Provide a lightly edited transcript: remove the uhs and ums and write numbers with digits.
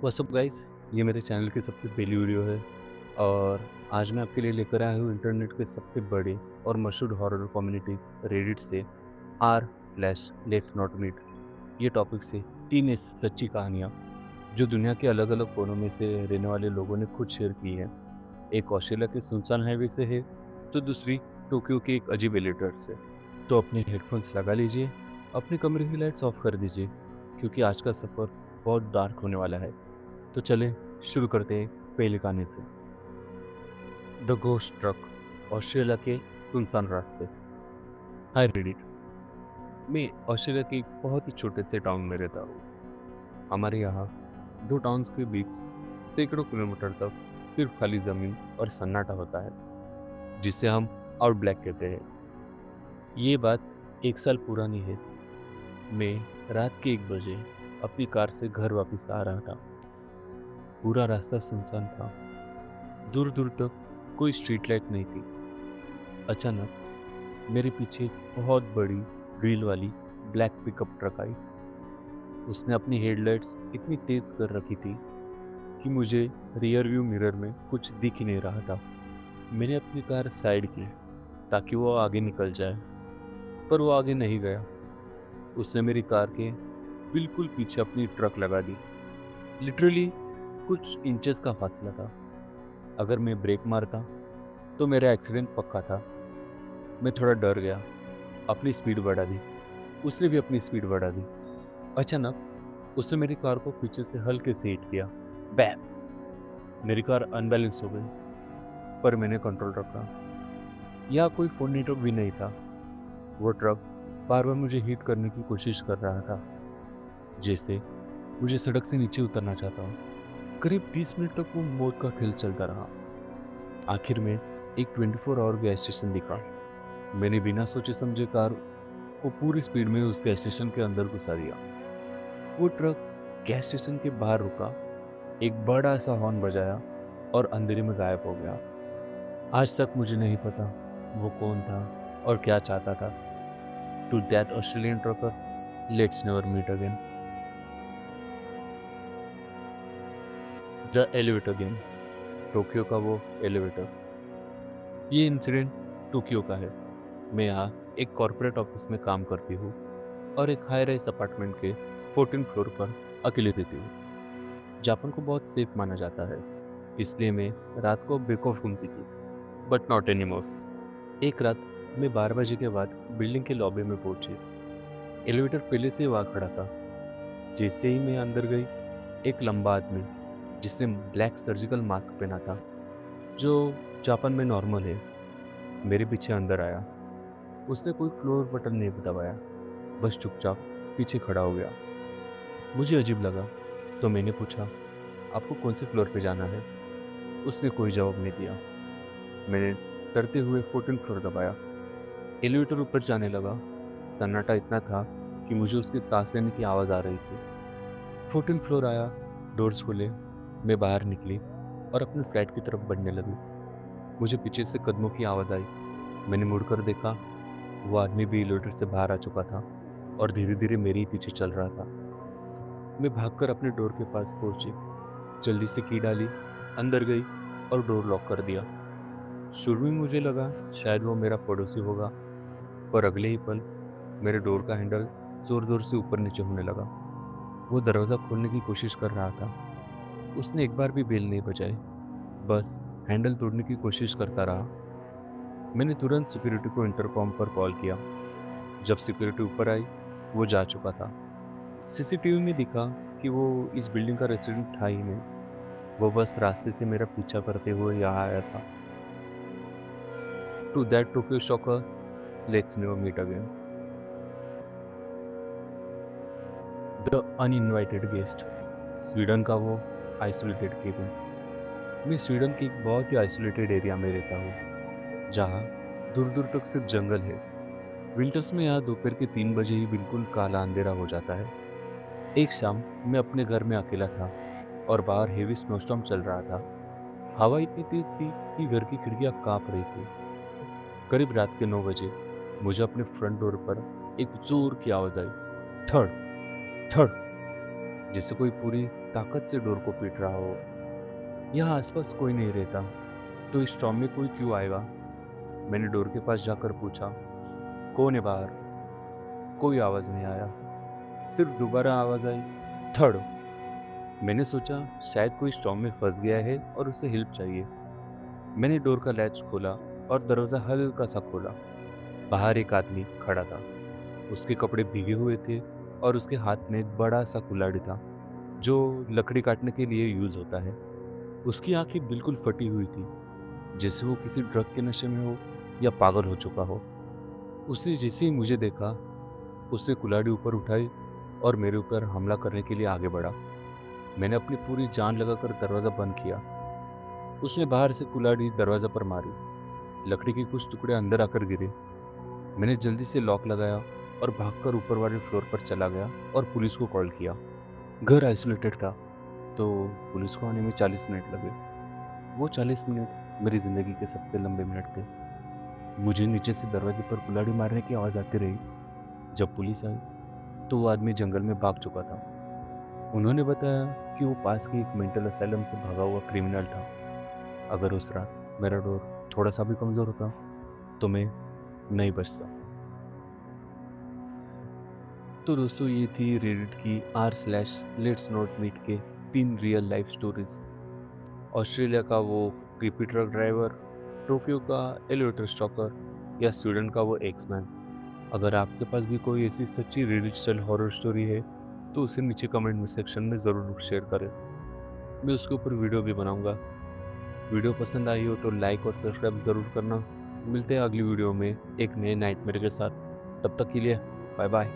What's up guys. ये मेरे channel की सबसे पहली वीडियो है और आज मैं आपके लिए लेकर आया हूँ इंटरनेट के सबसे बड़े और मशहूर हॉरर कम्युनिटी रेडिट से R slash let not meet ये टॉपिक से तीन ऐसी सच्ची कहानियाँ जो दुनिया के अलग अलग कोनों में से रहने वाले लोगों ने खुद शेयर की हैं। एक ऑस्ट्रेलिया के सुनसान हाईवे से है तो दूसरी टोक्यो के एक अजीब एलिवेटर से। तो अपने हेडफोन्स लगा लीजिए, अपने कमरे की लाइट्स ऑफ कर दीजिए क्योंकि आज का सफ़र बहुत डार्क होने वाला है। तो चले शुरू करते हैं पहले गाने से। द घोस्ट ट्रक, ऑस्ट्रेलिया के सुनसान रास्ते। हाय रेडिट। मैं ऑस्ट्रेलिया के एक बहुत ही छोटे से टाउन में रहता हूँ। हमारे यहाँ दो टाउन्स के बीच सैकड़ों किलोमीटर तक सिर्फ खाली जमीन और सन्नाटा होता है, जिसे हम आउट ब्लैक कहते हैं। ये बात एक साल पुरानी है। मैं रात के 1 बजे अपनी कार से घर वापस आ रहा था। पूरा रास्ता सुनसान था, दूर दूर तक कोई स्ट्रीट लाइट नहीं थी। अचानक मेरे पीछे एक बहुत बड़ी व्हील वाली ब्लैक पिकअप ट्रक आई। उसने अपनी हेडलाइट्स इतनी तेज कर रखी थी कि मुझे रियर व्यू मिरर में कुछ दिख ही नहीं रहा था। मैंने अपनी कार साइड की ताकि वो आगे निकल जाए, पर वो आगे नहीं गया। उसने मेरी कार के बिल्कुल पीछे अपनी ट्रक लगा दी। लिटरली कुछ इंचेस का फासला था। अगर मैं ब्रेक मारता तो मेरा एक्सीडेंट पक्का था। मैं थोड़ा डर गया, अपनी स्पीड बढ़ा दी। उसने भी अपनी स्पीड बढ़ा दी। अचानक उसने मेरी कार को पीछे से हल्के से हिट किया। बैम! मेरी कार अनबैलेंस हो गई, पर मैंने कंट्रोल रखा। यहाँ कोई फोन नेटवर्क भी नहीं था। वो ट्रक बार बार मुझे हिट करने की कोशिश कर रहा था, जैसे मुझे सड़क से नीचे उतरना चाहता हूँ। करीब 30 मिनट तक वो मौत का खेल चलता रहा। आखिर में एक 24 आवर गैस स्टेशन दिखा। मैंने बिना सोचे समझे कार को पूरी स्पीड में उस गैस स्टेशन के अंदर घुसा दिया। वो ट्रक गैस स्टेशन के बाहर रुका, एक बड़ा सा हॉर्न बजाया और अंधेरे में गायब हो गया। आज तक मुझे नहीं पता वो कौन था और क्या चाहता था। To that Australian trucker, let's never meet again. The elevator game, Tokyo का वो एलिवेटर। ये इंसिडेंट टोक्यो का है। मैं यहाँ एक कॉर्पोरेट ऑफिस में काम करती हूँ और एक हाई राइज अपार्टमेंट के 14 फ्लोर पर अकेले रहती हूँ। जापान को बहुत सेफ माना जाता है, इसलिए मैं रात को बेखौफ घूमती थी, बट नॉट एनी मोर। एक रात मैं 12 बजे के बाद बिल्डिंग के लॉबी में पहुंची। एलिवेटर पहले से ही वहाँ खड़ा था। जैसे ही मैं अंदर गई, एक लंबा आदमी जिसने ब्लैक सर्जिकल मास्क पहना था, जो जापान में नॉर्मल है, मेरे पीछे अंदर आया। उसने कोई फ्लोर बटन नहीं दबाया, बस चुपचाप पीछे खड़ा हो गया। मुझे अजीब लगा तो मैंने पूछा, आपको कौन से फ्लोर पे जाना है? उसने कोई जवाब नहीं दिया। मैंने डरते हुए 14 फ्लोर दबाया। एलिवेटर ऊपर जाने लगा। सन्नाटा इतना था कि मुझे उसके सांस लेने की आवाज़ आ रही थी। 14 फ्लोर आया, डोर्स खुले, मैं बाहर निकली और अपने फ्लैट की तरफ बढ़ने लगी। मुझे पीछे से कदमों की आवाज़ आई। मैंने मुड़कर देखा, वो आदमी भी एलिवेटर से बाहर आ चुका था और धीरे धीरे मेरे ही पीछे चल रहा था। मैं भागकर अपने डोर के पास पहुंची, जल्दी से की डाली, अंदर गई और डोर लॉक कर दिया। शुरू में मुझे लगा शायद वो मेरा पड़ोसी होगा, पर अगले ही पल मेरे डोर का हैंडल जोर जोर से ऊपर नीचे होने लगा। वो दरवाज़ा खोलने की कोशिश कर रहा था। उसने एक बार भी बेल नहीं बजाई, बस हैंडल तोड़ने की कोशिश करता रहा। मैंने तुरंत सिक्योरिटी को इंटरकॉम पर कॉल किया। जब सिक्योरिटी ऊपर आई, वो जा चुका था। सीसीटीवी में दिखा कि वो इस बिल्डिंग का रेजिडेंट था ही नहीं। वो बस रास्ते से मेरा पीछा करते हुए यहाँ आया था। To that Tokyo shocker, let's never meet again. The uninvited guest, Sweden का वो आइसोलेटेड केबिन। मैं स्वीडन के एक बहुत ही आइसोलेटेड एरिया में रहता हूँ, जहाँ दूर दूर तक सिर्फ जंगल है। विंटर्स में यहाँ दोपहर के 3 बजे ही बिल्कुल काला अंधेरा हो जाता है। एक शाम मैं अपने घर में अकेला था और बाहर हेवी स्नोस्टॉर्म चल रहा था। हवा इतनी तेज थी कि घर की खिड़कियां कांप रही थी। करीब रात के 9 बजे मुझे अपने फ्रंट डोर पर एक जोर की आवाज आई। Third, third. जैसे कोई पूरी ताकत से डोर को पीट रहा हो। यहाँ आसपास कोई नहीं रहता, तो इस टॉम में कोई क्यों आएगा? मैंने डोर के पास जाकर पूछा, कौन है बाहर? कोई आवाज़ नहीं आया, सिर्फ दोबारा आवाज़ आई, थड़। मैंने सोचा शायद कोई स्टॉर्म में फंस गया है और उसे हेल्प चाहिए। मैंने डोर का लैच खोला और दरवाज़ा हल्का सा खोला। बाहर एक आदमी खड़ा था। उसके कपड़े भीगे हुए थे और उसके हाथ में एक बड़ा सा कुल्हाड़ी था, जो लकड़ी काटने के लिए यूज़ होता है। उसकी आंखें बिल्कुल फटी हुई थी, जैसे वो किसी ड्रग के नशे में हो या पागल हो चुका हो। उसने जैसे ही मुझे देखा, उससे कुल्हाड़ी ऊपर उठाई और मेरे ऊपर हमला करने के लिए आगे बढ़ा। मैंने अपनी पूरी जान लगाकर दरवाज़ा बंद किया। उसने बाहर से कुल्हाड़ी दरवाज़ा पर मारी। लकड़ी के कुछ टुकड़े अंदर आकर गिरे। मैंने जल्दी से लॉक लगाया और भागकर ऊपर वाले फ्लोर पर चला गया और पुलिस को कॉल किया। घर आइसोलेटेड था, तो पुलिस को आने में 40 मिनट लगे। वो 40 मिनट मेरी ज़िंदगी के सबसे लंबे मिनट थे। मुझे नीचे से दरवाजे पर कुल्हाड़ी मारने की आवाज़ आती रही। जब पुलिस आई, तो वो आदमी जंगल में भाग चुका था। उन्होंने बताया कि वो पास के एक मेंटल असाइलम से भागा हुआ क्रिमिनल था। अगर उस रात मेरा डोर थोड़ा सा भी कमज़ोर होता, तो मैं नहीं बचता। तो दोस्तों, ये थी रेडिट की r/लेट्स नॉट मीट के 3 रियल लाइफ स्टोरीज। ऑस्ट्रेलिया का वो क्रीपी ट्रक ड्राइवर, टोक्यो का एलिवेटर स्टॉकर, या स्वीडन का वो एक्समैन। अगर आपके पास भी कोई ऐसी सच्ची रेडिट स्टाइल हॉरर स्टोरी है, तो उसे नीचे कमेंट में सेक्शन में ज़रूर शेयर करें। मैं उसके ऊपर वीडियो भी बनाऊंगा। वीडियो पसंद आई हो तो लाइक और सब्सक्राइब ज़रूर करना। मिलते हैं अगली वीडियो में एक नए नाइटमेयर के साथ। तब तक के लिए बाय बाय।